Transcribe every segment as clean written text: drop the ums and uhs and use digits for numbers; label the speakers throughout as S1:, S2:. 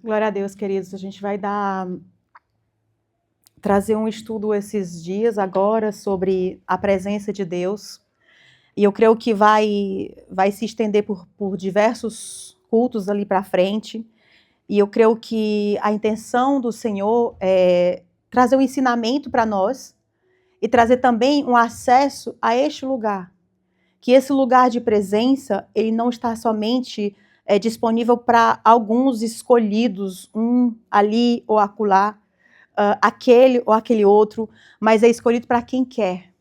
S1: Glória a Deus, queridos. A gente vai trazer um estudo esses dias agora sobre a presença de Deus. E eu creio que vai se estender por diversos cultos ali para frente. E eu creio que a intenção do Senhor é trazer um ensinamento para nós e trazer também um acesso a este lugar. Que esse lugar de presença, ele não está somente disponível para alguns escolhidos, um ali ou acolá, aquele ou aquele outro, mas é escolhido para quem quer,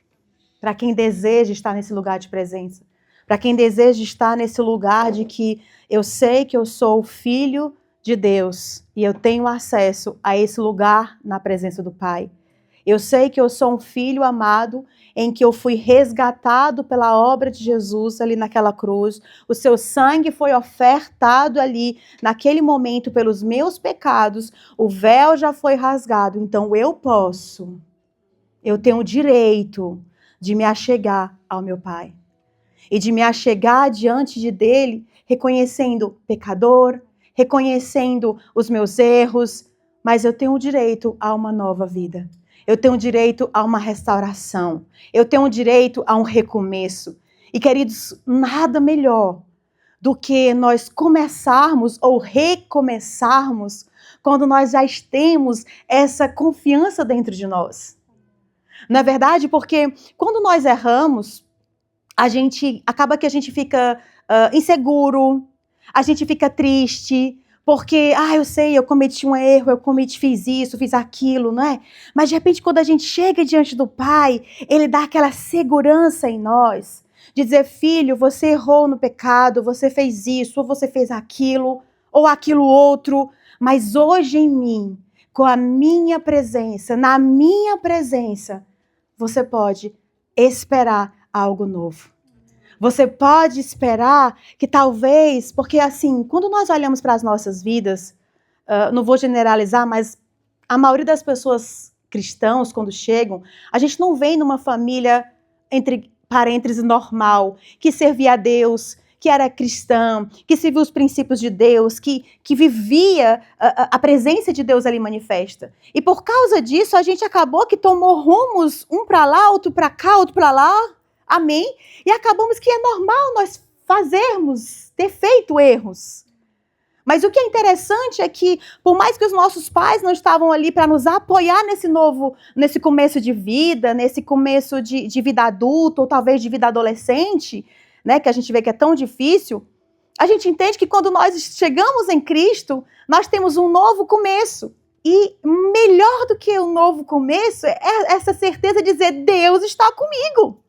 S1: para quem deseja estar nesse lugar de presença, para quem deseja estar nesse lugar de que eu sei que eu sou filho de Deus e eu tenho acesso a esse lugar na presença do Pai. Eu sei que eu sou um filho amado, em que eu fui resgatado pela obra de Jesus ali naquela cruz. O seu sangue foi ofertado ali, naquele momento, pelos meus pecados. O véu já foi rasgado. Então eu tenho o direito de me achegar ao meu Pai. E de me achegar diante dele, reconhecendo pecador, reconhecendo os meus erros, mas eu tenho o direito a uma nova vida. Eu tenho direito a uma restauração. Eu tenho direito a um recomeço. E, queridos, nada melhor do que nós começarmos ou recomeçarmos quando nós já temos essa confiança dentro de nós. Não é verdade? Porque quando nós erramos, acaba que a gente fica inseguro, a gente fica triste, porque, eu sei, eu cometi um erro, fiz isso, fiz aquilo, não é? Mas de repente, quando a gente chega diante do Pai, Ele dá aquela segurança em nós, de dizer, filho, você errou no pecado, você fez isso, ou você fez aquilo, ou aquilo outro, mas hoje em mim, com a minha presença, na minha presença, você pode esperar algo novo. Você pode esperar que talvez, porque assim, quando nós olhamos para as nossas vidas, não vou generalizar, mas a maioria das pessoas cristãos, quando chegam, a gente não vem numa família, entre parênteses, normal, que servia a Deus, que era cristã, que seguia os princípios de Deus, que vivia a presença de Deus ali manifesta. E por causa disso, a gente acabou que tomou rumos, um para lá, outro para cá, outro para lá, amém? E acabamos que é normal nós ter feito erros. Mas o que é interessante é que, por mais que os nossos pais não estavam ali para nos apoiar nesse começo de vida, nesse começo de vida adulta, ou talvez de vida adolescente, né, que a gente vê que é tão difícil, a gente entende que quando nós chegamos em Cristo, nós temos um novo começo. E melhor do que um novo começo é essa certeza de dizer, Deus está comigo.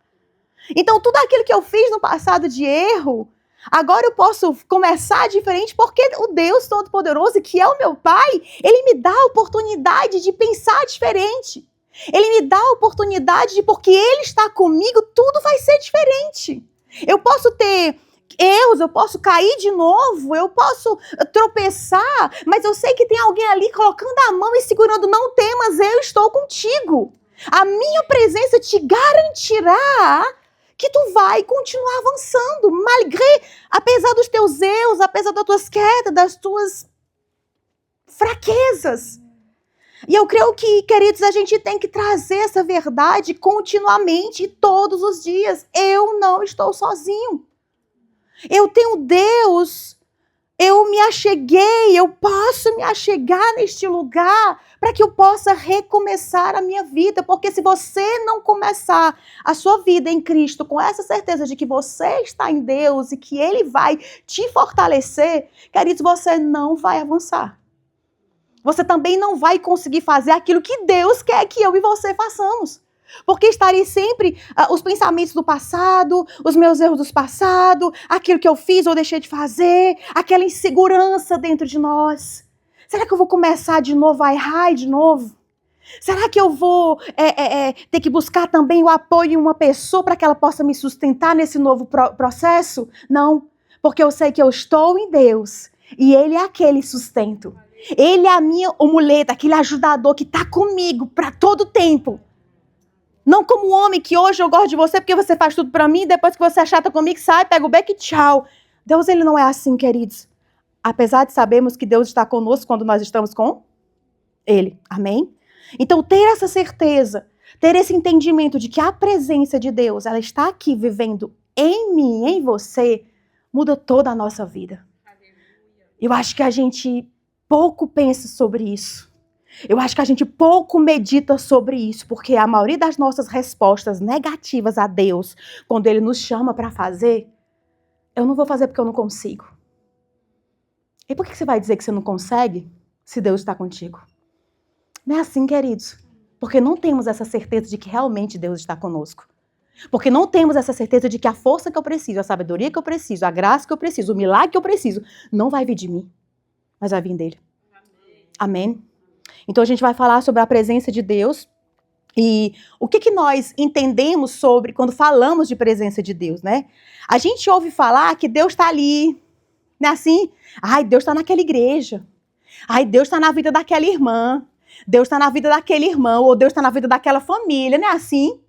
S1: Então, tudo aquilo que eu fiz no passado de erro, agora eu posso começar diferente porque o Deus Todo-Poderoso, que é o meu Pai, Ele me dá a oportunidade de pensar diferente. Ele me dá a oportunidade de, porque Ele está comigo, tudo vai ser diferente. Eu posso ter erros, eu posso cair de novo, eu posso tropeçar, mas eu sei que tem alguém ali colocando a mão e segurando, não temas, eu estou contigo. A minha presença te garantirá que tu vai continuar avançando, apesar dos teus erros, apesar das tuas quedas, das tuas fraquezas. E eu creio que, queridos, a gente tem que trazer essa verdade continuamente, todos os dias. Eu não estou sozinho. Eu tenho Deus, eu me acheguei, eu posso me achegar neste lugar para que eu possa recomeçar a minha vida, porque se você não começar a sua vida em Cristo com essa certeza de que você está em Deus e que Ele vai te fortalecer, queridos, você não vai avançar. Você também não vai conseguir fazer aquilo que Deus quer que eu e você façamos. Porque estarem sempre os pensamentos do passado, os meus erros do passado, aquilo que eu fiz ou deixei de fazer, aquela insegurança dentro de nós. Será que eu vou começar de novo a errar de novo? Será que eu vou ter que buscar também o apoio de uma pessoa para que ela possa me sustentar nesse novo processo? Não, porque eu sei que eu estou em Deus e Ele é aquele sustento. Ele é a minha muleta, aquele ajudador que está comigo para todo tempo. Não como um homem que hoje eu gosto de você porque você faz tudo pra mim, depois que você é chata comigo, sai, pega o beco e tchau. Deus, Ele não é assim, queridos. apesar de sabermos que Deus está conosco quando nós estamos com Ele. Amém? Então, ter essa certeza, ter esse entendimento de que a presença de Deus, ela está aqui vivendo em mim, em você, muda toda a nossa vida. Eu acho que a gente pouco pensa sobre isso. Eu acho que a gente pouco medita sobre isso, porque a maioria das nossas respostas negativas a Deus, quando Ele nos chama para fazer, eu não vou fazer porque eu não consigo. E por que você vai dizer que você não consegue se Deus está contigo? Não é assim, queridos. Porque não temos essa certeza de que realmente Deus está conosco. Porque não temos essa certeza de que a força que eu preciso, a sabedoria que eu preciso, a graça que eu preciso, o milagre que eu preciso, não vai vir de mim, mas vai vir dele. Amém? Então a gente vai falar sobre a presença de Deus e o que nós entendemos sobre quando falamos de presença de Deus, né? A gente ouve falar que Deus está ali, não é assim? Ai, Deus está naquela igreja. Ai, Deus está na vida daquela irmã. Deus está na vida daquele irmão, ou Deus está na vida daquela família, não é assim?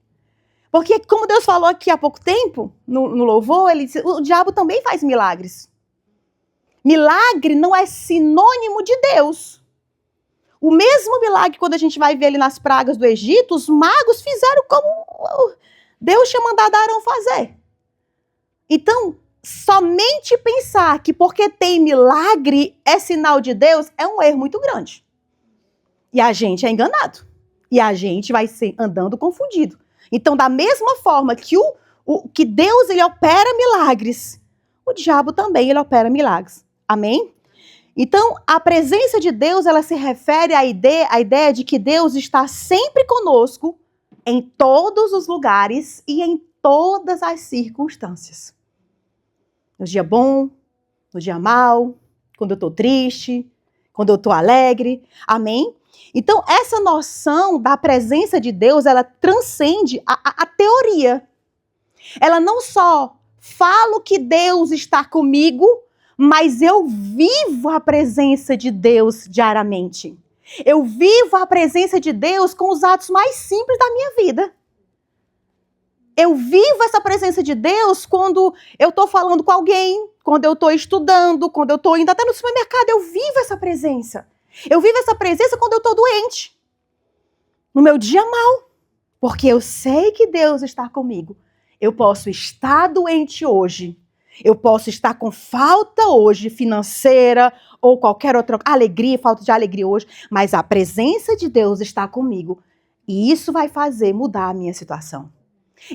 S1: Porque como Deus falou aqui há pouco tempo, no louvor, ele disse, o diabo também faz milagres. Milagre não é sinônimo de Deus. O mesmo milagre, quando a gente vai ver ali nas pragas do Egito, os magos fizeram como Deus tinha mandado Arão fazer. Então, somente pensar que porque tem milagre é sinal de Deus é um erro muito grande. E a gente é enganado. E a gente vai ser andando confundido. Então, da mesma forma que, que Deus ele opera milagres, o diabo também ele opera milagres. Amém? Então, a presença de Deus, ela se refere à ideia de que Deus está sempre conosco, em todos os lugares e em todas as circunstâncias. No dia bom, no dia mau, quando eu estou triste, quando eu estou alegre. Amém? Então, essa noção da presença de Deus, ela transcende a teoria. Ela não só fala que Deus está comigo, mas eu vivo a presença de Deus diariamente. Eu vivo a presença de Deus com os atos mais simples da minha vida. Eu vivo essa presença de Deus quando eu estou falando com alguém, quando eu estou estudando, quando eu estou indo até no supermercado. Eu vivo essa presença. Eu vivo essa presença quando eu estou doente. No meu dia mau. Porque eu sei que Deus está comigo. Eu posso estar doente hoje. Eu posso estar com falta hoje financeira ou qualquer outra alegria, falta de alegria hoje. Mas a presença de Deus está comigo. E isso vai fazer mudar a minha situação.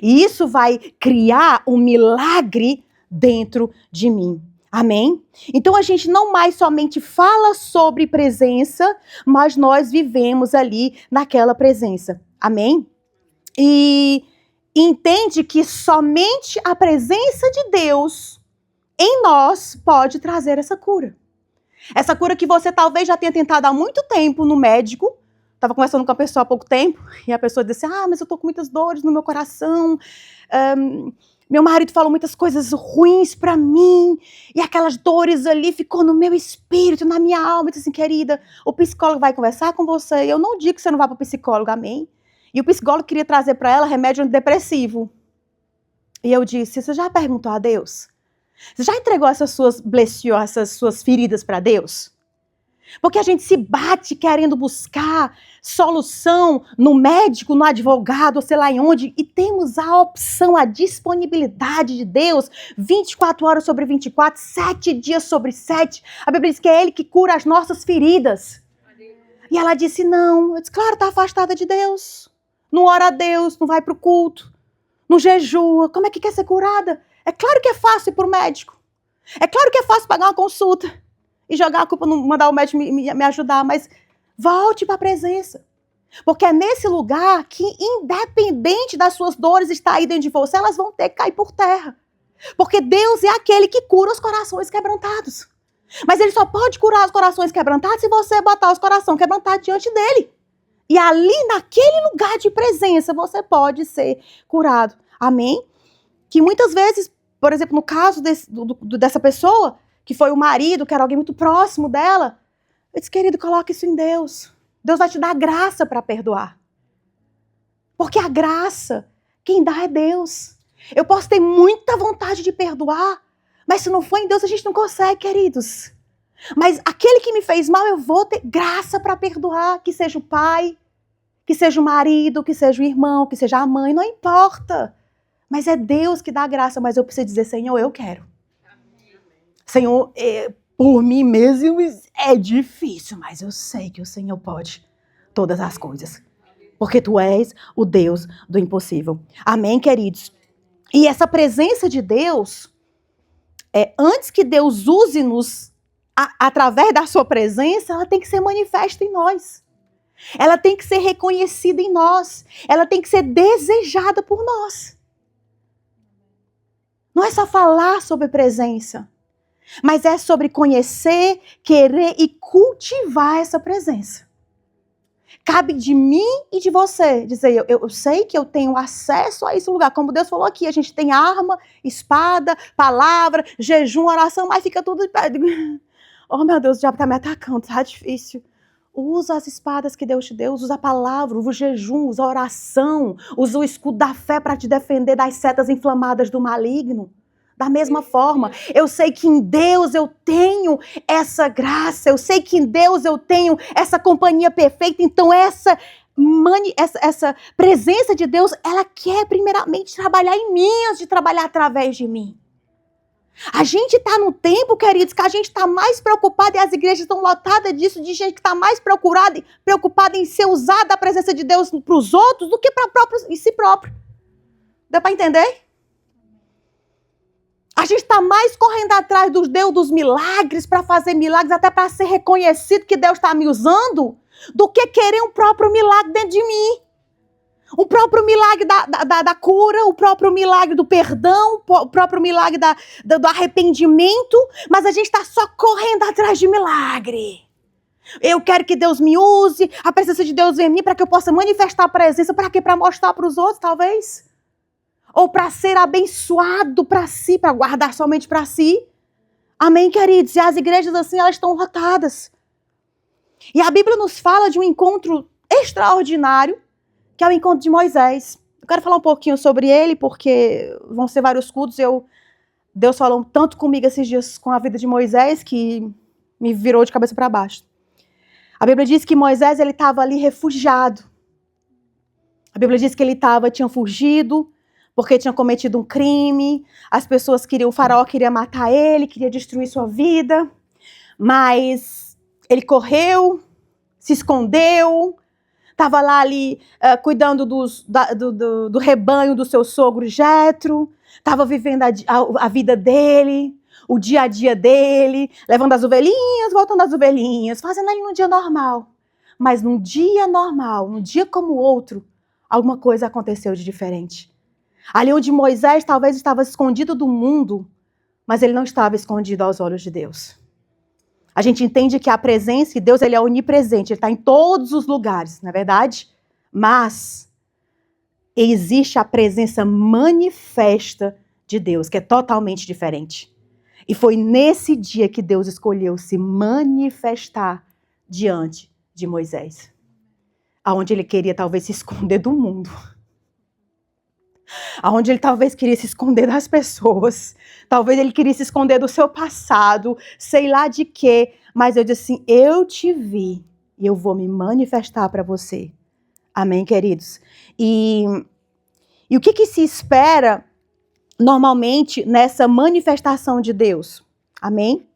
S1: E isso vai criar um milagre dentro de mim. Amém? Então a gente não mais somente fala sobre presença, mas nós vivemos ali naquela presença. Amém? E entende que somente a presença de Deus em nós pode trazer essa cura. Essa cura que você talvez já tenha tentado há muito tempo no médico. Estava conversando com uma pessoa há pouco tempo e a pessoa disse, mas eu estou com muitas dores no meu coração. Meu marido falou muitas coisas ruins para mim e aquelas dores ali ficou no meu espírito, na minha alma. Eu disse assim, querida, o psicólogo vai conversar com você. Eu não digo que você não vá para o psicólogo, amém? E o psicólogo queria trazer para ela remédio antidepressivo. E eu disse, você já perguntou a Deus? Você já entregou essas suas feridas para Deus? Porque a gente se bate querendo buscar solução no médico, no advogado, ou sei lá em onde, e temos a opção, a disponibilidade de Deus, 24 horas sobre 24, 7 dias sobre 7. A Bíblia diz que é Ele que cura as nossas feridas. E ela disse, não. Eu disse, claro, está afastada de Deus. Não ora a Deus, não vai para o culto, não jejua. Como é que quer ser curada? É claro que é fácil ir para o médico. É claro que é fácil pagar uma consulta e jogar a culpa, não mandar o médico me ajudar, mas volte para a presença. Porque é nesse lugar que, independente das suas dores estar aí dentro de você, elas vão ter que cair por terra. Porque Deus é aquele que cura os corações quebrantados. Mas Ele só pode curar os corações quebrantados se você botar os corações quebrantados diante dEle. E ali, naquele lugar de presença, você pode ser curado. Amém? Que muitas vezes, por exemplo, no caso dessa pessoa, que foi o marido, que era alguém muito próximo dela, eu disse, querido, coloque isso em Deus. Deus vai te dar graça para perdoar. Porque a graça, quem dá é Deus. Eu posso ter muita vontade de perdoar, mas se não for em Deus, a gente não consegue, queridos. Mas aquele que me fez mal, eu vou ter graça para perdoar, que seja o pai, que seja o marido, que seja o irmão, que seja a mãe, não importa. Mas é Deus que dá graça, mas eu preciso dizer, Senhor, eu quero. Senhor, por mim mesmo é difícil, mas eu sei que o Senhor pode todas as coisas. Porque tu és o Deus do impossível. Amém, queridos? E essa presença de Deus, antes que Deus use-nos através da sua presença, ela tem que ser manifesta em nós. Ela tem que ser reconhecida em nós. Ela tem que ser desejada por nós. Não é só falar sobre presença, mas é sobre conhecer, querer e cultivar essa presença. Cabe de mim e de você dizer, eu sei que eu tenho acesso a esse lugar. Como Deus falou aqui, a gente tem arma, espada, palavra, jejum, oração, mas fica tudo... Oh, meu Deus, o diabo está me atacando, tá difícil. Usa as espadas que Deus te deu, usa a palavra, usa o jejum, usa a oração, usa o escudo da fé para te defender das setas inflamadas do maligno. Da mesma forma, eu sei que em Deus eu tenho essa graça, eu sei que em Deus eu tenho essa companhia perfeita, então essa presença de Deus, ela quer primeiramente trabalhar em mim antes de trabalhar através de mim. A gente está num tempo, queridos, que a gente está mais preocupado, e as igrejas estão lotadas disso, de gente que está mais preocupada em ser usada a presença de Deus para os outros do que para em si próprio. Deu para entender? A gente está mais correndo atrás dos Deus dos milagres, para fazer milagres, até para ser reconhecido que Deus está me usando, do que querer um próprio milagre dentro de mim. O próprio milagre da cura, o próprio milagre do perdão, o próprio milagre do arrependimento, mas a gente está só correndo atrás de milagre. Eu quero que Deus me use, a presença de Deus em mim, para que eu possa manifestar a presença, para quê? Para mostrar para os outros, talvez. Ou para ser abençoado para si, para guardar somente para si. Amém, queridos? E as igrejas assim, elas estão lotadas. E a Bíblia nos fala de um encontro extraordinário, que é o encontro de Moisés. Eu quero falar um pouquinho sobre ele, porque vão ser vários cultos. Deus falou tanto comigo esses dias com a vida de Moisés, que me virou de cabeça para baixo. A Bíblia diz que Moisés estava ali refugiado. A Bíblia diz que ele tinha fugido, porque tinha cometido um crime, as pessoas o faraó queria matar ele, queria destruir sua vida, mas ele correu, se escondeu, estava lá ali cuidando do rebanho do seu sogro Jetro, estava vivendo a vida dele, o dia a dia dele, levando as ovelhinhas, voltando as ovelhinhas, fazendo ali num dia normal. Mas num dia normal, num dia como o outro, alguma coisa aconteceu de diferente. Ali onde Moisés talvez estava escondido do mundo, mas ele não estava escondido aos olhos de Deus. A gente entende que a presença de Deus, ele é onipresente, ele está em todos os lugares, não é verdade? Mas existe a presença manifesta de Deus, que é totalmente diferente. E foi nesse dia que Deus escolheu se manifestar diante de Moisés. Aonde ele queria talvez se esconder do mundo. Aonde ele talvez queria se esconder das pessoas, talvez ele queria se esconder do seu passado, sei lá de quê, mas eu disse assim, eu te vi e eu vou me manifestar para você. Amém, queridos? E o que se espera normalmente nessa manifestação de Deus? Amém?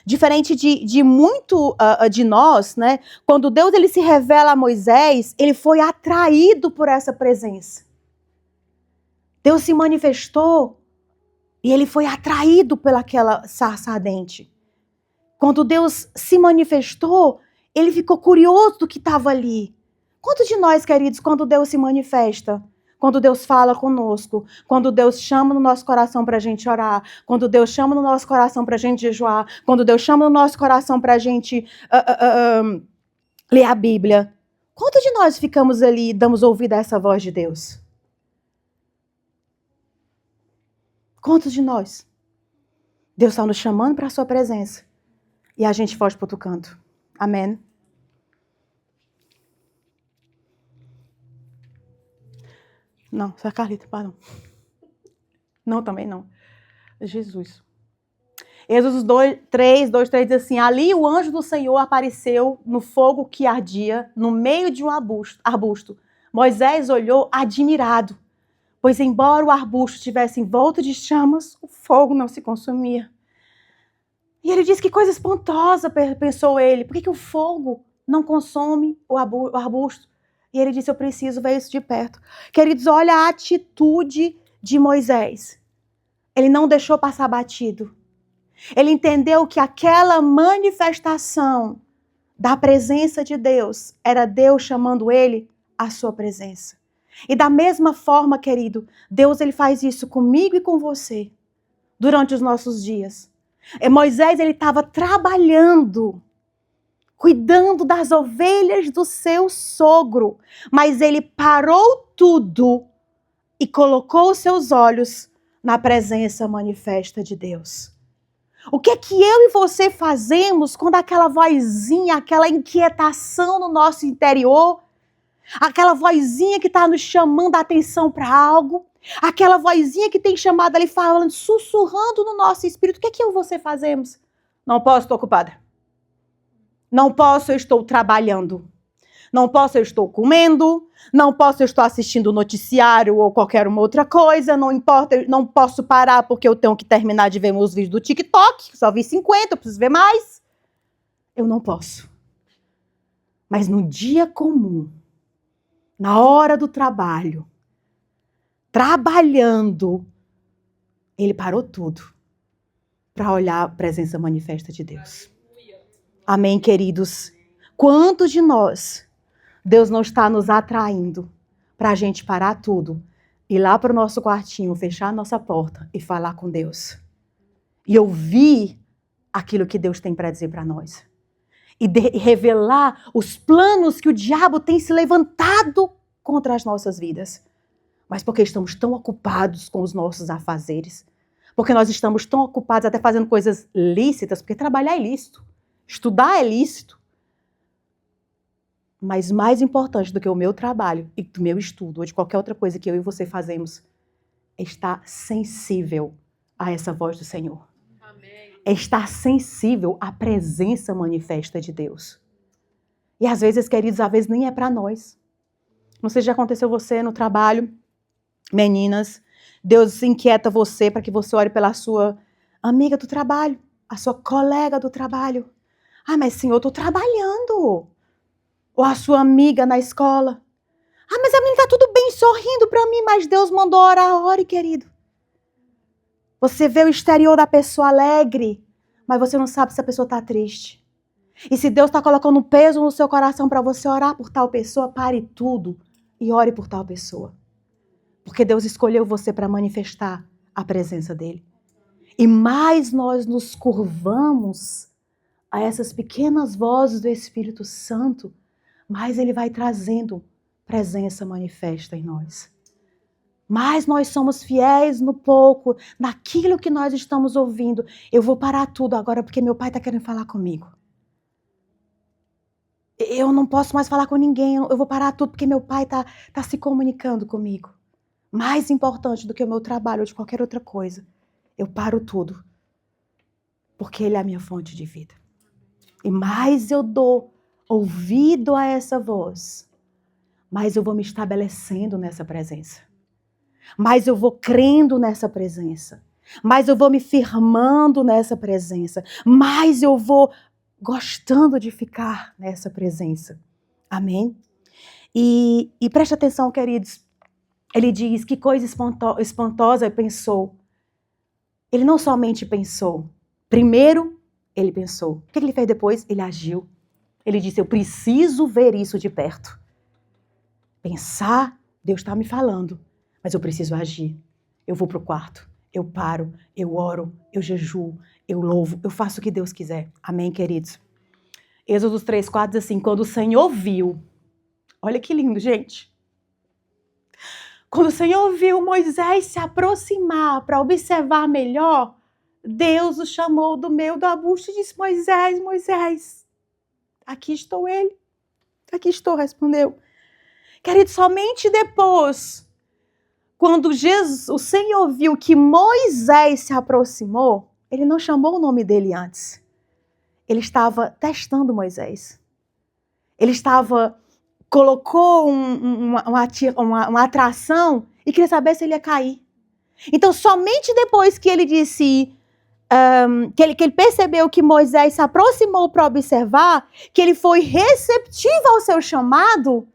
S1: Diferente de muito de nós, né? Quando Deus ele se revela a Moisés, ele foi atraído por essa presença. Deus se manifestou e ele foi atraído pelaquela sarça ardente. Quando Deus se manifestou, ele ficou curioso do que estava ali. Quantos de nós, queridos, quando Deus se manifesta, quando Deus fala conosco, quando Deus chama no nosso coração para a gente orar, quando Deus chama no nosso coração para a gente jejuar, quando Deus chama no nosso coração para a gente ler a Bíblia, quantos de nós ficamos ali e damos ouvido a essa voz de Deus? Quantos de nós? Deus está nos chamando para a sua presença. E a gente foge para outro canto. Amém? Não, só a Carlita, pardon. Não, também não. Jesus. Êxodo 3, diz assim, ali o anjo do Senhor apareceu no fogo que ardia no meio de um arbusto. Moisés olhou admirado, pois embora o arbusto estivesse envolto de chamas, o fogo não se consumia. E ele disse, que coisa espantosa, pensou ele, por que o fogo não consome o arbusto? E ele disse, eu preciso ver isso de perto. Queridos, olha a atitude de Moisés. Ele não deixou passar batido. Ele entendeu que aquela manifestação da presença de Deus era Deus chamando ele à sua presença. E da mesma forma, querido, Deus ele faz isso comigo e com você durante os nossos dias. Moisés ele estava trabalhando, cuidando das ovelhas do seu sogro, mas ele parou tudo e colocou os seus olhos na presença manifesta de Deus. O que é que eu e você fazemos quando aquela vozinha, aquela inquietação no nosso interior, aquela vozinha que está nos chamando a atenção para algo, aquela vozinha que tem chamado ali falando, sussurrando no nosso espírito, o que é que eu e você fazemos? Não posso, estou ocupada. Não posso, eu estou trabalhando. Não posso, eu estou comendo. Não posso, eu estou assistindo o noticiário ou qualquer uma outra coisa. Não importa, eu não posso parar porque eu tenho que terminar de ver meus vídeos do TikTok. Só vi 50, eu preciso ver mais. Eu não posso. Mas no dia comum, na hora do trabalho, trabalhando, ele parou tudo para olhar a presença manifesta de Deus. Amém, queridos? Quantos de nós, Deus não está nos atraindo para a gente parar tudo, ir lá para o nosso quartinho, fechar a nossa porta e falar com Deus? E ouvir aquilo que Deus tem para dizer para nós. E revelar os planos que o diabo tem se levantado contra as nossas vidas. Mas porque estamos tão ocupados com os nossos afazeres. Porque nós estamos tão ocupados até fazendo coisas lícitas, porque trabalhar é lícito. Estudar é lícito. Mas mais importante do que o meu trabalho e do meu estudo, ou de qualquer outra coisa que eu e você fazemos, é estar sensível a essa voz do Senhor. Amém. É estar sensível à presença manifesta de Deus. E às vezes, queridos, às vezes nem é para nós. Não sei se já aconteceu você no trabalho, meninas, Deus inquieta você para que você ore pela sua amiga do trabalho, a sua colega do trabalho. Ah, mas Senhor, eu estou trabalhando. Ou a sua amiga na escola. Ah, mas a menina está tudo bem, sorrindo para mim, mas Deus mandou orar, ore, querido. Você vê o exterior da pessoa alegre, mas você não sabe se a pessoa está triste. E se Deus está colocando um peso no seu coração para você orar por tal pessoa, pare tudo e ore por tal pessoa. Porque Deus escolheu você para manifestar a presença dele. E mais nós nos curvamos a essas pequenas vozes do Espírito Santo, mais ele vai trazendo presença manifesta em nós. Mais nós somos fiéis no pouco, naquilo que nós estamos ouvindo. Eu vou parar tudo agora porque meu pai está querendo falar comigo. Eu não posso mais falar com ninguém, eu vou parar tudo porque meu pai está se comunicando comigo. Mais importante do que o meu trabalho ou de qualquer outra coisa, eu paro tudo, porque ele é a minha fonte de vida. E mais eu dou ouvido a essa voz, mais eu vou me estabelecendo nessa presença. Mais eu vou crendo nessa presença. Mais eu vou me firmando nessa presença. Mais eu vou gostando de ficar nessa presença. Amém? E preste atenção, queridos. Ele diz, que coisa espantosa pensou. Ele não somente pensou. Primeiro, ele pensou. O que ele fez depois? Ele agiu. Ele disse, eu preciso ver isso de perto. Pensar, Deus está me falando, mas eu preciso agir. Eu vou para o quarto, eu paro, eu oro, eu jejuo, eu louvo, eu faço o que Deus quiser. Amém, queridos? Êxodo 3:4 diz assim, quando o Senhor viu, olha que lindo, gente. Quando o Senhor viu Moisés se aproximar para observar melhor, Deus o chamou do meio do arbusto e disse, Moisés, Moisés, aqui estou ele. Aqui estou, respondeu. Querido, somente depois, quando o Senhor viu que Moisés se aproximou, ele não chamou o nome dele antes. Ele estava testando Moisés. Ele colocou uma atração e queria saber se ele ia cair. Então, somente depois que ele disse, que ele percebeu que Moisés se aproximou para observar, que ele foi receptivo ao seu chamado,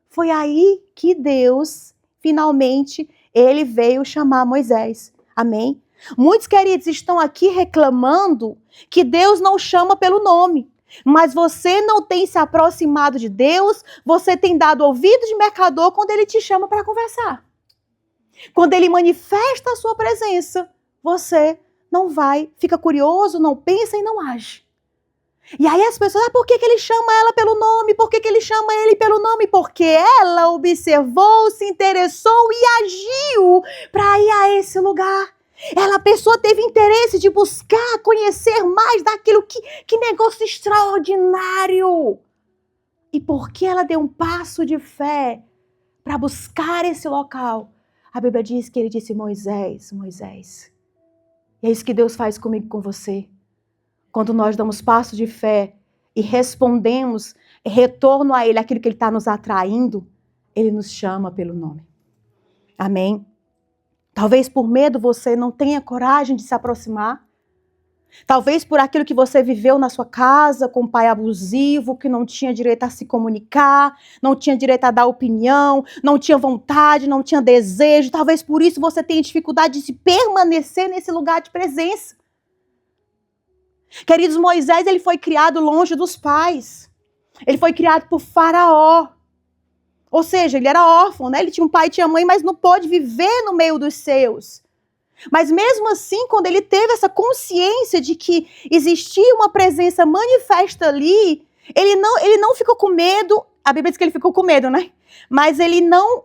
S1: foi aí que Deus, finalmente, ele veio chamar Moisés. Amém? Muitos queridos estão aqui reclamando que Deus não chama pelo nome. Mas você não tem se aproximado de Deus, você tem dado ouvido de mercador quando ele te chama para conversar. Quando ele manifesta a sua presença, você não vai, fica curioso, não pensa e não age. E aí as pessoas, por que ele chama ela pelo nome? Por que ele chama ele pelo nome? Porque ela observou, se interessou e agiu para ir a esse lugar. A pessoa teve interesse de buscar, conhecer mais daquilo que negócio extraordinário. E porque ela deu um passo de fé para buscar esse local, a Bíblia diz que ele disse, Moisés, Moisés. E é isso que Deus faz comigo e com você. Quando nós damos passo de fé e respondemos, retorno a Ele, aquilo que Ele está nos atraindo, Ele nos chama pelo nome. Amém? Talvez por medo você não tenha coragem de se aproximar. Talvez por aquilo que você viveu na sua casa, com um pai abusivo, que não tinha direito a se comunicar, não tinha direito a dar opinião, não tinha vontade, não tinha desejo. Talvez por isso você tenha dificuldade de se permanecer nesse lugar de presença. Queridos, Moisés, ele foi criado longe dos pais. Ele foi criado por Faraó. Ou seja, ele era órfão, né? Ele tinha um pai e tinha mãe, mas não pôde viver no meio dos seus. Mas mesmo assim, quando ele teve essa consciência de que existia uma presença manifesta ali, ele não ficou com medo. A Bíblia diz que ele ficou com medo, né? Mas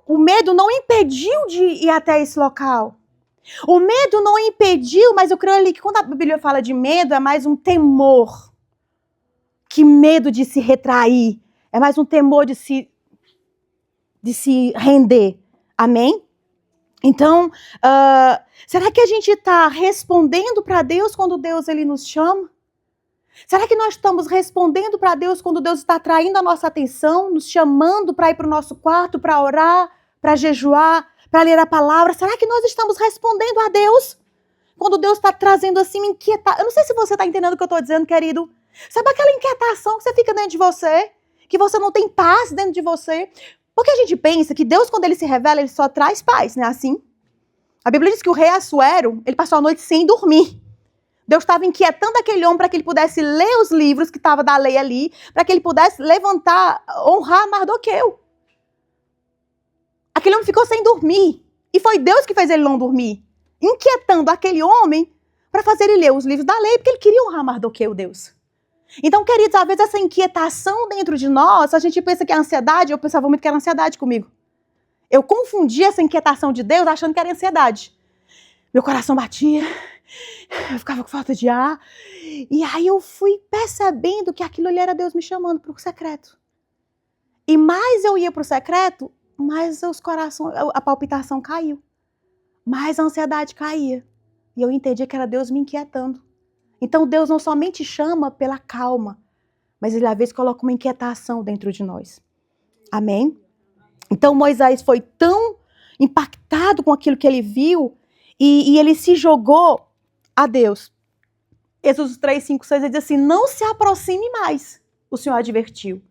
S1: o medo não impediu de ir até esse local. O medo não impediu, mas eu creio ali que quando a Bíblia fala de medo, é mais um temor. Que medo de se retrair. É mais um temor de se render. Amém? Então, será que a gente está respondendo para Deus quando Deus ele nos chama? Será que nós estamos respondendo para Deus quando Deus está atraindo a nossa atenção, nos chamando para ir para o nosso quarto, para orar, para jejuar, para ler a palavra? Será que nós estamos respondendo a Deus? Quando Deus está trazendo assim, inquietação. Eu não sei se você está entendendo o que eu estou dizendo, querido. Sabe aquela inquietação que você fica dentro de você? Que você não tem paz dentro de você? Porque a gente pensa que Deus, quando ele se revela, ele só traz paz, não é assim? A Bíblia diz que o rei Assuero, ele passou a noite sem dormir. Deus estava inquietando aquele homem para que ele pudesse ler os livros que estavam da lei ali, para que ele pudesse levantar, honrar Mardoqueu. Aquele homem ficou sem dormir. E foi Deus que fez ele não dormir. Inquietando aquele homem para fazer ele ler os livros da lei, porque ele queria honrar Mardoqueu, Deus. Então, queridos, às vezes essa inquietação dentro de nós, a gente pensa que é ansiedade, eu pensava muito que era ansiedade comigo. Eu confundia essa inquietação de Deus achando que era ansiedade. Meu coração batia, eu ficava com falta de ar. E aí eu fui percebendo que aquilo ali era Deus me chamando para o secreto. E mais eu ia para o secreto, mais a palpitação caiu. Mais a ansiedade caía. E eu entendi que era Deus me inquietando. Então Deus não somente chama pela calma, mas ele às vezes coloca uma inquietação dentro de nós. Amém? Então Moisés foi tão impactado com aquilo que ele viu e ele se jogou a Deus. Êxodo 3, 5, 6, ele diz assim, não se aproxime mais, o Senhor advertiu.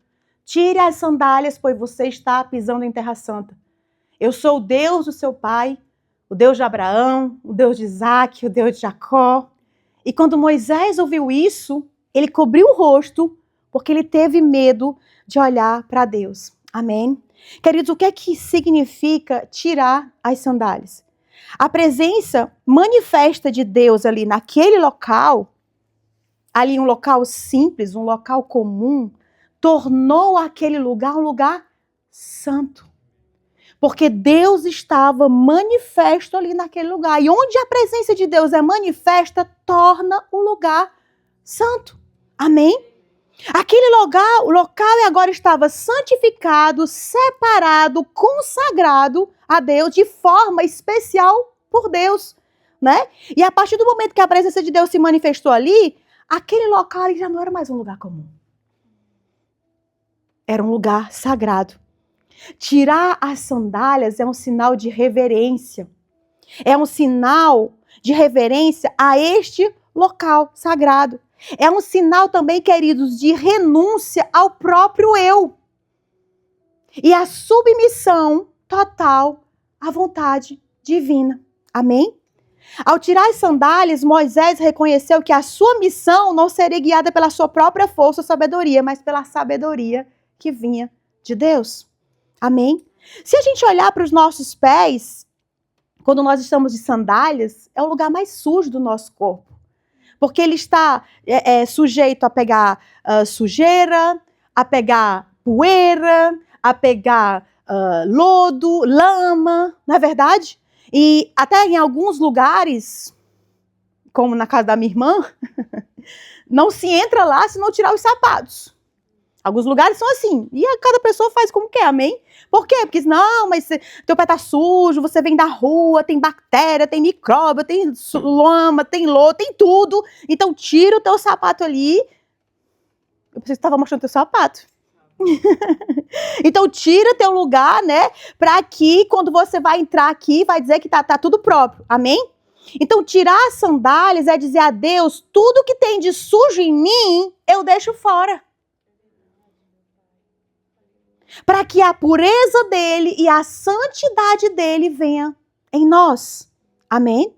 S1: Tire as sandálias, pois você está pisando em terra santa. Eu sou o Deus do seu pai, o Deus de Abraão, o Deus de Isaac, o Deus de Jacó. E quando Moisés ouviu isso, ele cobriu o rosto, porque ele teve medo de olhar para Deus. Amém? Queridos, o que é que significa tirar as sandálias? A presença manifesta de Deus ali naquele local, ali um local simples, um local comum, tornou aquele lugar um lugar santo. Porque Deus estava manifesto ali naquele lugar. E onde a presença de Deus é manifesta, torna o lugar santo. Amém? Aquele lugar, o local agora estava santificado, separado, consagrado a Deus de forma especial por Deus. né? E a partir do momento que a presença de Deus se manifestou ali, aquele local ali já não era mais um lugar comum. Era um lugar sagrado. Tirar as sandálias é um sinal de reverência. É um sinal de reverência a este local sagrado. É um sinal também, queridos, de renúncia ao próprio eu. E a submissão total à vontade divina. Amém? Ao tirar as sandálias, Moisés reconheceu que a sua missão não seria guiada pela sua própria força ou sabedoria, mas pela sabedoria que vinha de Deus. Amém? Se a gente olhar para os nossos pés, quando nós estamos de sandálias, é o lugar mais sujo do nosso corpo. Porque ele está sujeito a pegar sujeira, a pegar poeira, a pegar lodo, lama, não é verdade? E até em alguns lugares, como na casa da minha irmã, não se entra lá se não tirar os sapatos. Alguns lugares são assim. E cada pessoa faz como quer, amém? Por quê? Porque não, mas teu pé tá sujo, você vem da rua, tem bactéria, tem micróbio, tem lama, tem lodo, tem tudo. Então tira o teu sapato ali. Eu pensei que você estava mostrando teu sapato. Então tira teu lugar, né? Para que quando você vai entrar aqui, vai dizer que tá tudo próprio. Amém? Então tirar as sandálias é dizer a Deus, tudo que tem de sujo em mim, eu deixo fora. Para que a pureza dele e a santidade dele venha em nós. Amém?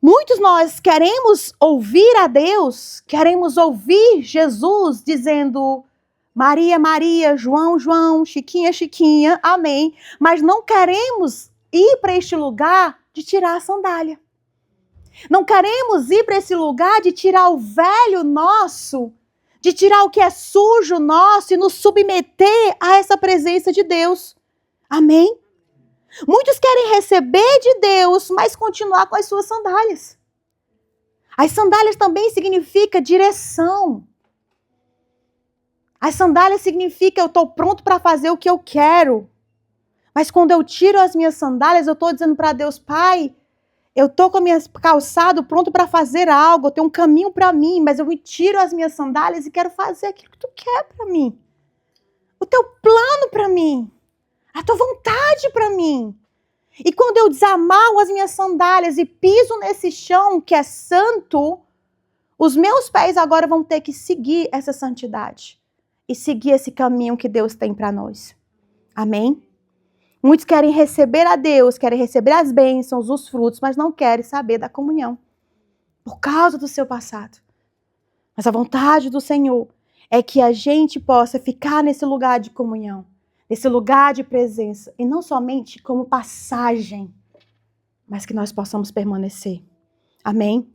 S1: Muitos nós queremos ouvir a Deus, queremos ouvir Jesus dizendo Maria, Maria, João, João, Chiquinha, Chiquinha, amém. Mas não queremos ir para este lugar de tirar a sandália. Não queremos ir para esse lugar de tirar o velho nosso, de tirar o que é sujo nosso e nos submeter a essa presença de Deus. Amém? Muitos querem receber de Deus, mas continuar com as suas sandálias. As sandálias também significam direção. As sandálias significam eu estou pronto para fazer o que eu quero. Mas quando eu tiro as minhas sandálias, eu estou dizendo para Deus, Pai, eu estou com a minha calçado pronto para fazer algo, eu tenho um caminho para mim, mas eu me tiro as minhas sandálias e quero fazer aquilo que tu quer para mim. O teu plano para mim. A tua vontade para mim. E quando eu desamarro as minhas sandálias e piso nesse chão que é santo, os meus pés agora vão ter que seguir essa santidade. E seguir esse caminho que Deus tem para nós. Amém? Muitos querem receber a Deus, querem receber as bênçãos, os frutos, mas não querem saber da comunhão. Por causa do seu passado. Mas a vontade do Senhor é que a gente possa ficar nesse lugar de comunhão, nesse lugar de presença, e não somente como passagem, mas que nós possamos permanecer. Amém?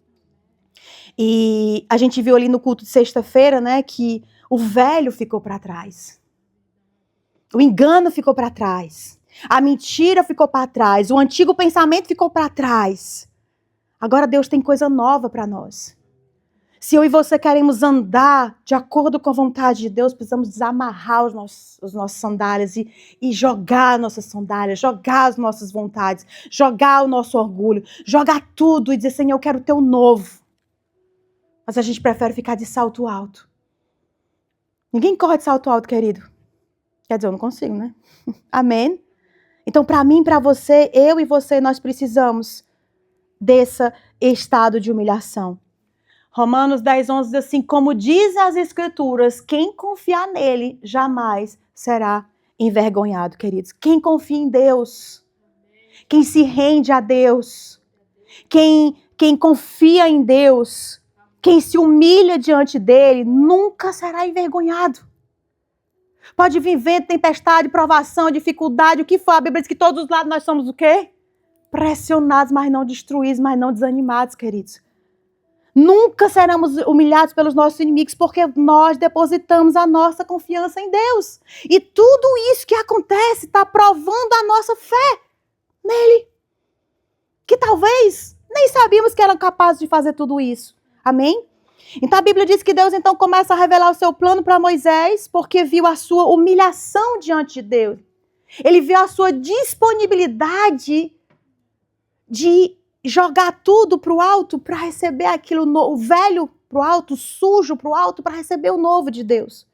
S1: E a gente viu ali no culto de sexta-feira, né, que o velho ficou para trás. O engano ficou para trás. A mentira ficou para trás. O antigo pensamento ficou para trás. Agora Deus tem coisa nova para nós. Se eu e você queremos andar de acordo com a vontade de Deus, precisamos desamarrar os nossos sandálias e jogar nossas sandálias, jogar as nossas vontades, jogar o nosso orgulho, jogar tudo e dizer, Senhor, eu quero o teu novo. Mas a gente prefere ficar de salto alto. Ninguém corre de salto alto, querido. Quer dizer, eu não consigo, né? Amém? Então, para mim, para você, eu e você, nós precisamos desse estado de humilhação. Romanos 10:11 diz assim, como diz as Escrituras, quem confiar nele jamais será envergonhado, queridos. Quem confia em Deus, quem se rende a Deus, quem confia em Deus, quem se humilha diante dele, nunca será envergonhado. Pode vir vento, tempestade, provação, dificuldade, o que for. A Bíblia diz que todos os lados nós somos o quê? Pressionados, mas não destruídos, mas não desanimados, queridos. Nunca seremos humilhados pelos nossos inimigos, porque nós depositamos a nossa confiança em Deus. E tudo isso que acontece está provando a nossa fé nele. Que talvez nem sabíamos que eram capazes de fazer tudo isso. Amém? Então a Bíblia diz que Deus então começa a revelar o seu plano para Moisés, porque viu a sua humilhação diante de Deus. Ele viu a sua disponibilidade de jogar tudo para o alto para receber aquilo, o velho para o alto, sujo para o alto, para receber o novo de Deus.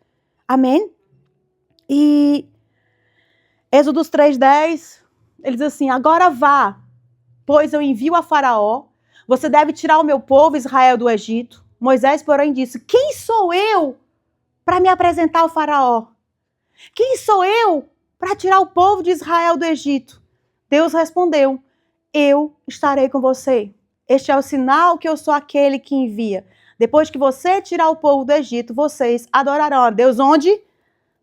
S1: Amém? E Êxodo 3:10, ele diz assim, agora vá, pois eu envio a Faraó, você deve tirar o meu povo Israel do Egito. Moisés, porém, disse, quem sou eu para me apresentar ao Faraó? Quem sou eu para tirar o povo de Israel do Egito? Deus respondeu, eu estarei com você. Este é o sinal que eu sou aquele que envia. Depois que você tirar o povo do Egito, vocês adorarão a Deus onde?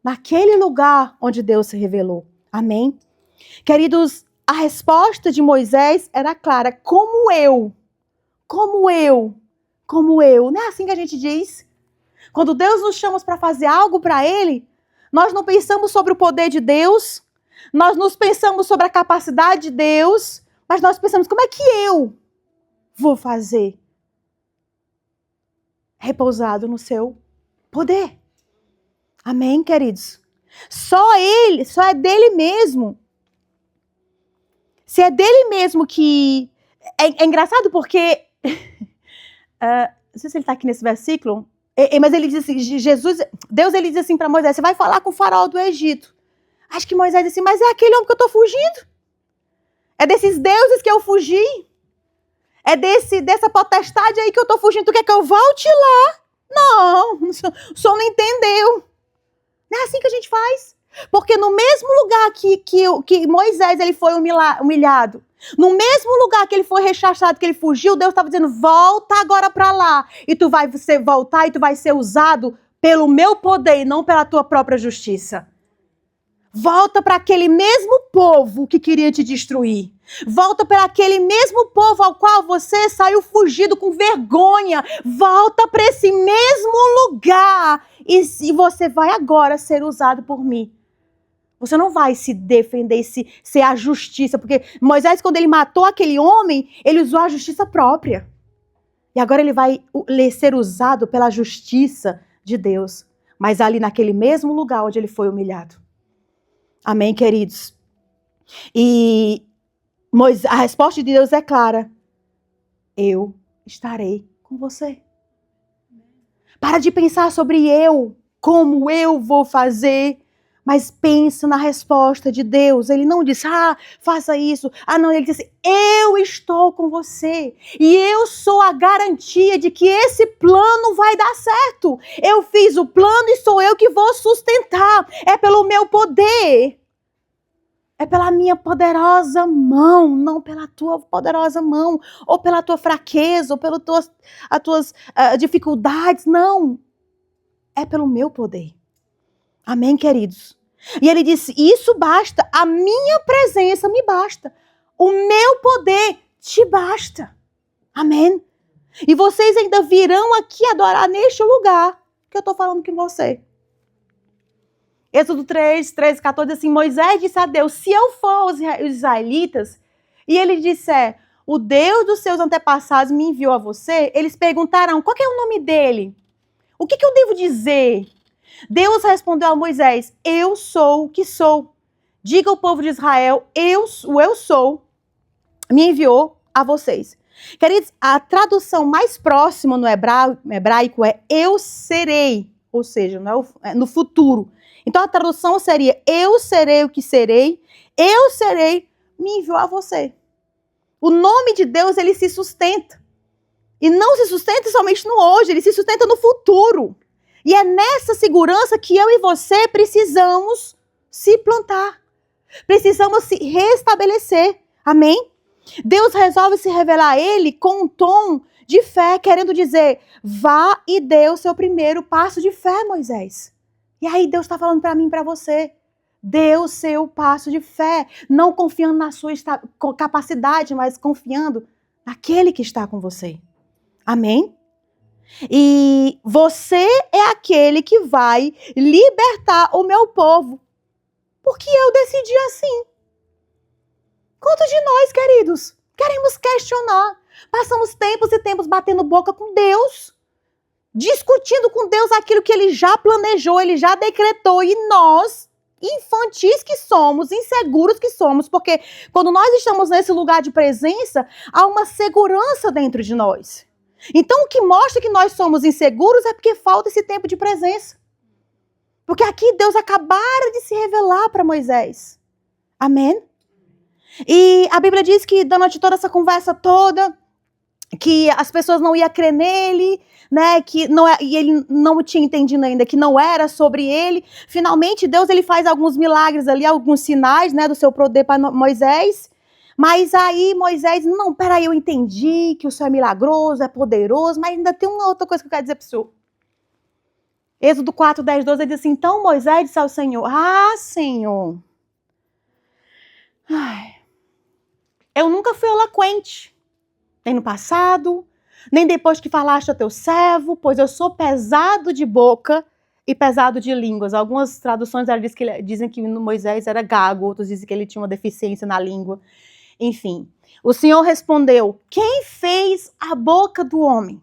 S1: Naquele lugar onde Deus se revelou. Amém? Queridos, a resposta de Moisés era clara. Como eu. Não é assim que a gente diz? Quando Deus nos chama para fazer algo para Ele, nós não pensamos sobre o poder de Deus, nós não pensamos sobre a capacidade de Deus, mas nós pensamos, como é que eu vou fazer? Repousado no seu poder. Amém, queridos? Só Ele, só é dele mesmo. Se é dele mesmo que... É engraçado porque... não sei se ele está aqui nesse versículo, mas ele diz assim, Deus ele diz assim para Moisés, você vai falar com o faraó do Egito. Acho que Moisés disse assim, mas é aquele homem que eu estou fugindo. É desses deuses que eu fugi. É dessa potestade aí que eu estou fugindo. Tu quer que eu volte lá? Não, o senhor não entendeu. Não é assim que a gente faz. Porque no mesmo lugar que Moisés ele foi humilhado, no mesmo lugar que ele foi rechaçado, que ele fugiu, Deus estava dizendo, volta agora para lá. E tu vai voltar e tu vai ser usado pelo meu poder e não pela tua própria justiça. Volta para aquele mesmo povo que queria te destruir. Volta para aquele mesmo povo ao qual você saiu fugido com vergonha. Volta para esse mesmo lugar. E você vai agora ser usado por mim. Você não vai se defender, ser a justiça. Porque Moisés, quando ele matou aquele homem, ele usou a justiça própria. E agora ele vai ser usado pela justiça de Deus. Mas ali naquele mesmo lugar onde ele foi humilhado. Amém, queridos? E a resposta de Deus é clara. Eu estarei com você. Para de pensar sobre como eu vou fazer, mas pensa na resposta de Deus. Ele não disse, faça isso. Não, ele disse, eu estou com você. E eu sou a garantia de que esse plano vai dar certo. Eu fiz o plano e sou eu que vou sustentar. É pelo meu poder. É pela minha poderosa mão, não pela tua poderosa mão, ou pela tua fraqueza, ou pelas tuas dificuldades, não. É pelo meu poder. Amém, queridos? E ele disse, isso basta, a minha presença me basta, o meu poder te basta. Amém? E vocês ainda virão aqui adorar neste lugar que eu estou falando com você. Êxodo 3:13-14, assim, Moisés disse a Deus, se eu for os israelitas, e ele disser, o Deus dos seus antepassados me enviou a você, eles perguntarão, qual que é o nome dele? O que eu devo dizer? Deus respondeu a Moisés, eu sou o que sou. Diga ao povo de Israel, eu sou, me enviou a vocês. Queridos, a tradução mais próxima no hebraico é eu serei, ou seja, no futuro. Então a tradução seria, eu serei o que serei, eu serei, me enviou a você. O nome de Deus, ele se sustenta. E não se sustenta somente no hoje, ele se sustenta no futuro. E é nessa segurança que eu e você precisamos se plantar. Precisamos se restabelecer. Amém? Deus resolve se revelar a ele com um tom de fé, querendo dizer, vá e dê o seu primeiro passo de fé, Moisés. E aí Deus está falando para mim e para você. Dê o seu passo de fé, não confiando na sua capacidade, mas confiando naquele que está com você. Amém? E você é aquele que vai libertar o meu povo. Porque eu decidi assim. Quantos de nós, queridos, queremos questionar? Passamos tempos e tempos batendo boca com Deus, discutindo com Deus aquilo que Ele já planejou, Ele já decretou, e nós infantis que somos, inseguros que somos, porque quando nós estamos nesse lugar de presença, há uma segurança dentro de nós. Então, o que mostra que nós somos inseguros é porque falta esse tempo de presença. Porque aqui Deus acabara de se revelar para Moisés. Amém? E a Bíblia diz que durante toda essa conversa toda, que as pessoas não iam crer nele, né, que não é, e ele não tinha entendido ainda que não era sobre ele. Finalmente, Deus ele faz alguns milagres ali, alguns sinais, né, do seu poder para Moisés. Mas aí Moisés, não, peraí, eu entendi que o Senhor é milagroso, é poderoso, mas ainda tem uma outra coisa que eu quero dizer para o Senhor. Êxodo 4, 10, 12, ele diz assim, então Moisés disse ao Senhor, Senhor, eu nunca fui eloquente. Nem no passado, nem depois que falaste a teu servo, pois eu sou pesado de boca e pesado de línguas. Algumas traduções dizem que Moisés era gago, outros dizem que ele tinha uma deficiência na língua. Enfim, o Senhor respondeu, quem fez a boca do homem?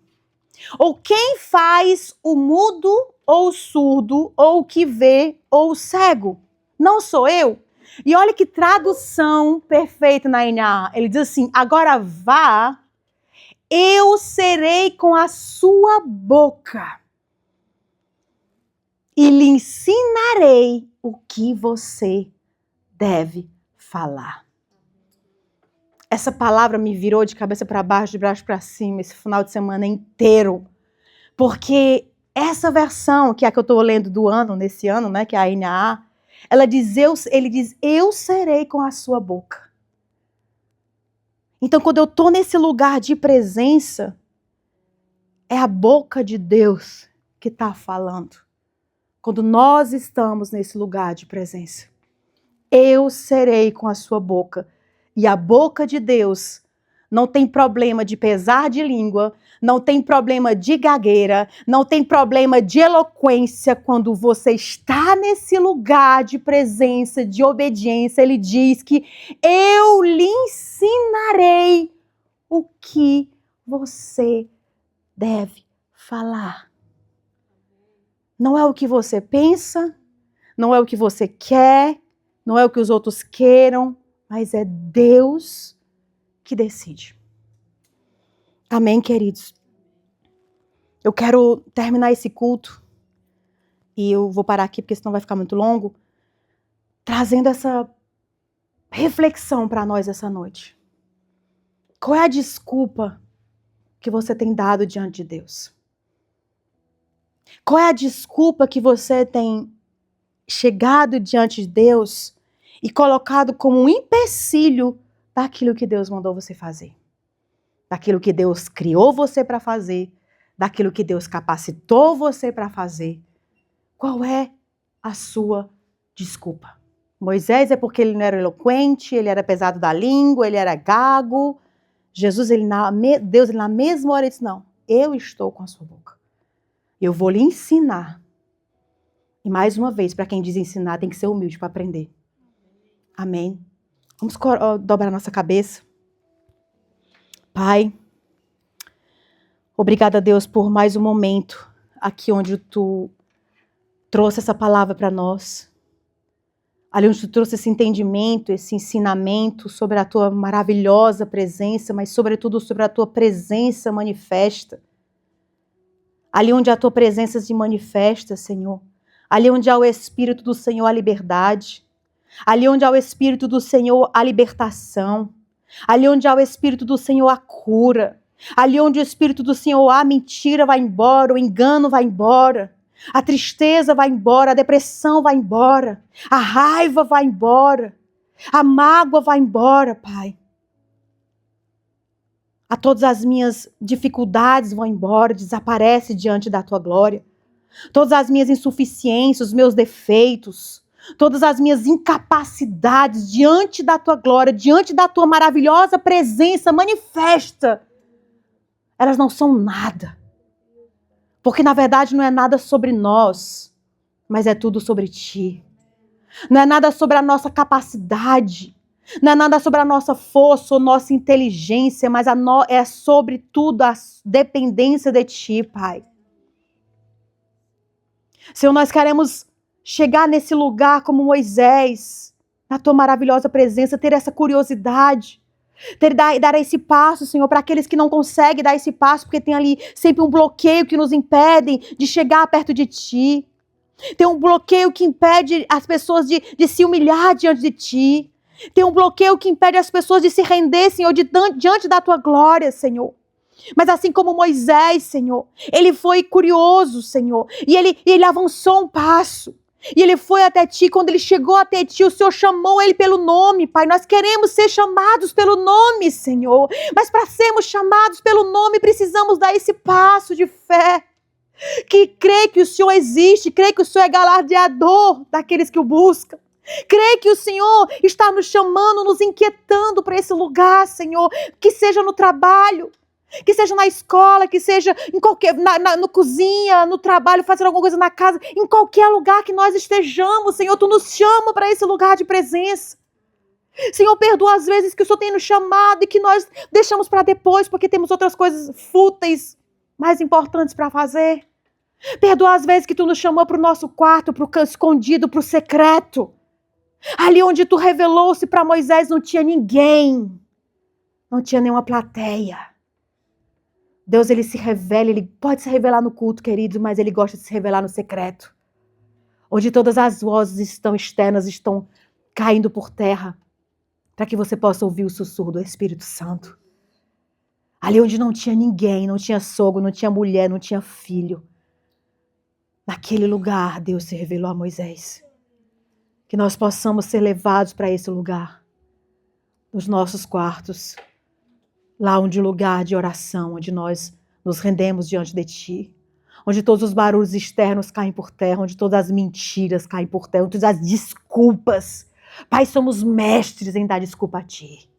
S1: Ou quem faz o mudo ou o surdo, ou o que vê ou o cego? Não sou eu? E olha que tradução perfeita na NA. Ele diz assim, agora vá, eu serei com a sua boca e lhe ensinarei o que você deve falar. Essa palavra me virou de cabeça para baixo, de baixo para cima, esse final de semana inteiro. Porque essa versão, que é a que eu estou lendo do ano, nesse ano, né, que é a NAA, ele diz, eu serei com a sua boca. Então, quando eu estou nesse lugar de presença, é a boca de Deus que está falando. Quando nós estamos nesse lugar de presença, eu serei com a sua boca. E a boca de Deus não tem problema de pesar de língua, não tem problema de gagueira, não tem problema de eloquência. Quando você está nesse lugar de presença, de obediência, ele diz que eu lhe ensinarei o que você deve falar. Não é o que você pensa, não é o que você quer, não é o que os outros queiram, mas é Deus que decide. Amém, queridos? Eu quero terminar esse culto, e eu vou parar aqui porque senão vai ficar muito longo, trazendo essa reflexão para nós essa noite. Qual é a desculpa que você tem dado diante de Deus? Qual é a desculpa que você tem chegado diante de Deus e colocado como um empecilho daquilo que Deus mandou você fazer? Daquilo que Deus criou você para fazer, daquilo que Deus capacitou você para fazer. Qual é a sua desculpa? Moisés é porque ele não era eloquente, ele era pesado da língua, ele era gago. Deus, ele na mesma hora disse, não, eu estou com a sua boca. Eu vou lhe ensinar. E mais uma vez, para quem diz ensinar, tem que ser humilde para aprender. Amém? Vamos dobrar nossa cabeça. Pai, obrigada, Deus, por mais um momento aqui onde tu trouxe essa palavra para nós. Ali onde tu trouxe esse entendimento, esse ensinamento sobre a tua maravilhosa presença, mas sobretudo sobre a tua presença manifesta. Ali onde a tua presença se manifesta, Senhor. Ali onde há o Espírito do Senhor, a liberdade. Ali onde há o Espírito do Senhor, a libertação. Ali onde há o Espírito do Senhor, a cura. Ali onde o Espírito do Senhor, a mentira vai embora, o engano vai embora. A tristeza vai embora, a depressão vai embora. A raiva vai embora. A mágoa vai embora, Pai. A todas as minhas dificuldades vão embora, desaparece diante da tua glória. Todas as minhas insuficiências, os meus defeitos, todas as minhas incapacidades diante da tua glória, diante da tua maravilhosa presença manifesta, elas não são nada. Porque na verdade não é nada sobre nós, mas é tudo sobre ti. Não é nada sobre a nossa capacidade, não é nada sobre a nossa força ou nossa inteligência, mas é sobre tudo a dependência de ti, Pai. Senhor, nós queremos chegar nesse lugar como Moisés, na tua maravilhosa presença, ter essa curiosidade, dar esse passo, Senhor, para aqueles que não conseguem dar esse passo, porque tem ali sempre um bloqueio que nos impede de chegar perto de Ti. Tem um bloqueio que impede as pessoas de se humilhar diante de Ti. Tem um bloqueio que impede as pessoas de se render, Senhor, diante da Tua glória, Senhor. Mas assim como Moisés, Senhor, ele foi curioso, Senhor, e ele avançou um passo. E ele foi até Ti, quando ele chegou até Ti, o Senhor chamou ele pelo nome, Pai. Nós queremos ser chamados pelo nome, Senhor. Mas para sermos chamados pelo nome, precisamos dar esse passo de fé. Que crê que o Senhor existe, crê que o Senhor é galardeador daqueles que o buscam. Crê que o Senhor está nos chamando, nos inquietando para esse lugar, Senhor. Que seja no trabalho, que seja na escola, que seja em qualquer, no cozinha, no trabalho, fazendo alguma coisa na casa, em qualquer lugar que nós estejamos, Senhor, Tu nos chama para esse lugar de presença. Senhor, perdoa as vezes que o Senhor tem nos chamado e que nós deixamos para depois, porque temos outras coisas fúteis, mais importantes para fazer. Perdoa as vezes que Tu nos chamou para o nosso quarto, para o escondido, para o secreto. Ali onde Tu revelou-se para Moisés não tinha ninguém, não tinha nenhuma plateia. Deus, Ele se revela, Ele pode se revelar no culto, querido, mas Ele gosta de se revelar no secreto. Onde todas as vozes externas estão caindo por terra, para que você possa ouvir o sussurro do Espírito Santo. Ali onde não tinha ninguém, não tinha sogro, não tinha mulher, não tinha filho. Naquele lugar, Deus se revelou a Moisés. Que nós possamos ser levados para esse lugar, nos nossos quartos, lá onde o lugar de oração, onde nós nos rendemos diante de Ti, onde todos os barulhos externos caem por terra, onde todas as mentiras caem por terra, onde todas as desculpas. Pai, somos mestres em dar desculpa a Ti.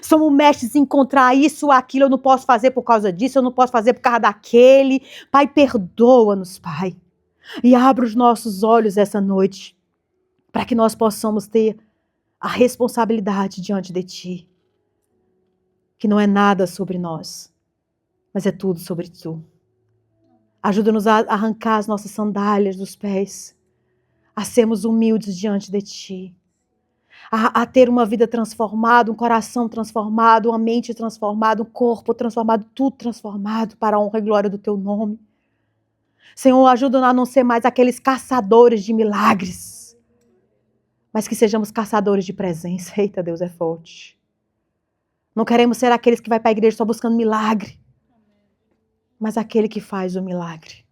S1: Somos mestres em encontrar isso ou aquilo, eu não posso fazer por causa disso, eu não posso fazer por causa daquele. Pai, perdoa-nos, Pai. E abra os nossos olhos essa noite, para que nós possamos ter a responsabilidade diante de Ti. Que não é nada sobre nós, mas é tudo sobre Tu. Ajuda-nos a arrancar as nossas sandálias dos pés, a sermos humildes diante de Ti, a ter uma vida transformada, um coração transformado, uma mente transformada, um corpo transformado, tudo transformado para a honra e glória do Teu nome. Senhor, ajuda-nos a não ser mais aqueles caçadores de milagres, mas que sejamos caçadores de presença. Eita, Deus é forte. Não queremos ser aqueles que vai para a igreja só buscando milagre, mas aquele que faz o milagre.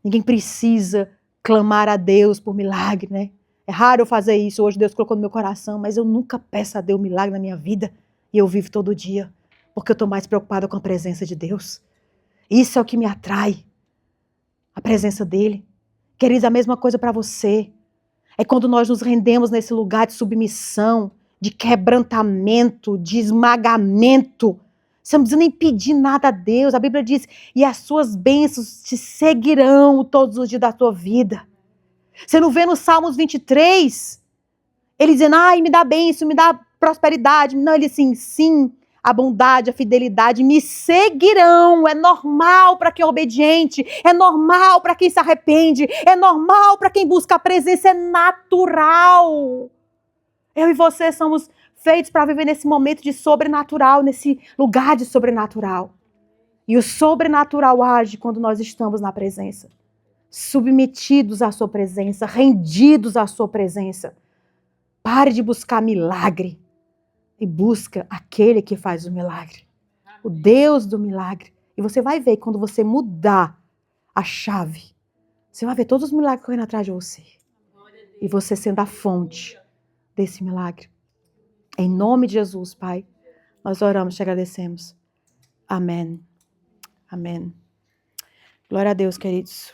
S1: Ninguém precisa clamar a Deus por milagre, né? É raro eu fazer isso. Hoje Deus colocou no meu coração, mas eu nunca peço a Deus um milagre na minha vida. E eu vivo todo dia, porque eu estou mais preocupada com a presença de Deus. Isso é o que me atrai, a presença dEle. Queridos, a mesma coisa para você. É quando nós nos rendemos nesse lugar de submissão, de quebrantamento, de esmagamento. Você não precisa nem pedir nada a Deus. A Bíblia diz, e as suas bênçãos te seguirão todos os dias da tua vida. Você não vê no Salmos 23, ele dizendo, ai, me dá bênção, me dá prosperidade. Não, ele assim, sim, a bondade, a fidelidade me seguirão. É normal para quem é obediente, é normal para quem se arrepende, é normal para quem busca a presença, é natural. Eu e você somos feitos para viver nesse momento de sobrenatural, nesse lugar de sobrenatural. E o sobrenatural age quando nós estamos na presença. Submetidos à sua presença, rendidos à sua presença. Pare de buscar milagre e busca aquele que faz o milagre. O Deus do milagre. E você vai ver quando você mudar a chave, você vai ver todos os milagres correndo atrás de você. E você sendo a fonte desse milagre. Em nome de Jesus, Pai, nós oramos, te agradecemos. Amém. Amém. Glória a Deus, queridos.